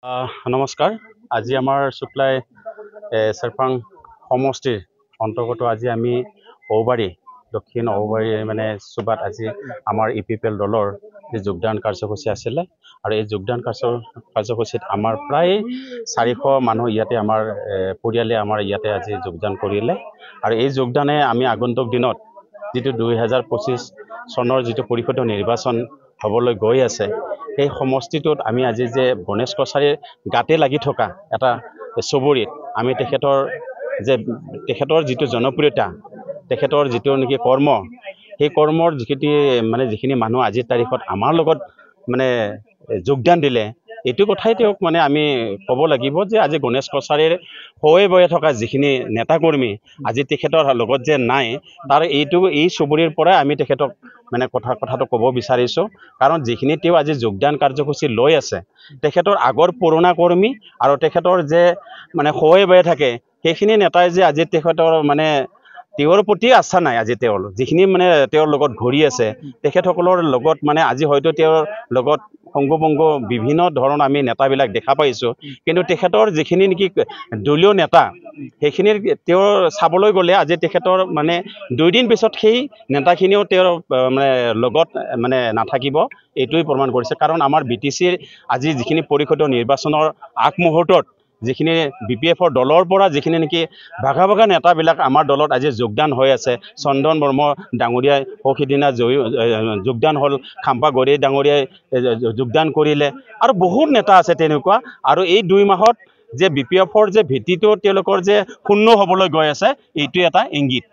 নমস্কাৰ। আজি আমাৰ শুক্লাই চেৰপাং সমষ্টিৰ অন্তৰ্গত আজি আমি ঔবাৰী দক্ষিণ ঔবাৰী মানে সুবাত আজি আমাৰ ইপিপিএল দলৰ যে যোগদান কাৰ্যসূচী আছিলে আৰু এই যোগদান কাৰ্যসূচীত আমাৰ প্ৰায় 400 মানুহ ইয়াতে আমাৰ পৰিয়ালে আমাৰ ইয়াতে আজি যোগদান কৰিলে আৰু এই যোগদানে আমি আগন্তুক দিনত যেটো 2025 চনৰ যেটো পৰিষদীয় নিৰ্বাচন হ'বলৈ গৈ আছে এই সমষ্টিটোত আমি আজি যে গণেশ কছাৰীৰ গাতে লাগি থকা এটা চবৰিত আমি তেখেতৰ যেটো জনপ্ৰিয়তা তেখেতৰ যেটো নেকি কৰ্ম সেই কৰ্মৰ যিখিনি মানুহ আজিৰ তাৰিখত আমাৰ লগত মানে যোগদান দিলে এইটো কথাই তেওঁক মানে আমি ক'ব লাগিব যে আজি গণেশ কছাৰীৰ হৈ বয়ে থকা যিখিনি নেতাকৰ্মী আজি তেখেতৰ লগত যে নাই তাৰ এই চবৰিৰ পৰা আমি তেখেতক মানে কথাটো ক'ব বিচাৰিছো কাৰণ যিখিনি তেওঁ আজি যোগদান কাৰ্যসূচী লৈ আছে তেখেতৰ আগৰ পুৰণা কৰ্মী আৰু তেখেতৰ যে মানে হৈ বয়ে থাকে সেইখিনি নেতাই যে আজি তেখেতৰ মানে তেওঁৰ প্ৰতি আস্থা নাই আজি তেওঁৰ যিখিনি মানে তেওঁৰ লগত ঘূৰি আছে তেখেতসকলৰ লগত মানে আজি হয়তো তেওঁৰ লগত সংগপংগ বিভিন্ন ধৰণৰ আমি নেতাবিলাক দেখা পাইছো কিন্তু তেখেতৰ যিখিনি নেকি দলীয় নেতা সেইখিনি তেওঁৰ চাবলৈ গ'লে আজি তেখেতৰ মানে 2 দিন পিছত সেই নেতাখিনিও তেওঁৰ মানে লগত মানে নাথাকিব এইটোই প্ৰমাণ কৰিছে কাৰণ আমাৰ বিটিচিৰ আজি যিখিনি পৰিষদীয় নিৰ্বাচনৰ আগমুহূৰ্তত যিখিনি বিপিএফৰ দলৰ পৰা যিখিনি নেকি ভাগা নেতাবিলাক আমাৰ দলত আজি যোগদান হৈ আছে চন্দন বৰ্মা ডাঙৰীয়াই সিদিনা যোগদান হ'ল খাম্পা গৰে ডাঙৰীয়াই যোগদান কৰিলে আৰু বহুত নেতা আছে তেনেকুৱা আৰু এই 2 মাহত যে বিপিএফৰ যে ভিত্তিটো তেওঁলোকৰ যে শূন্য হ'বলৈ গৈ আছে এইটো এটা ইংগিত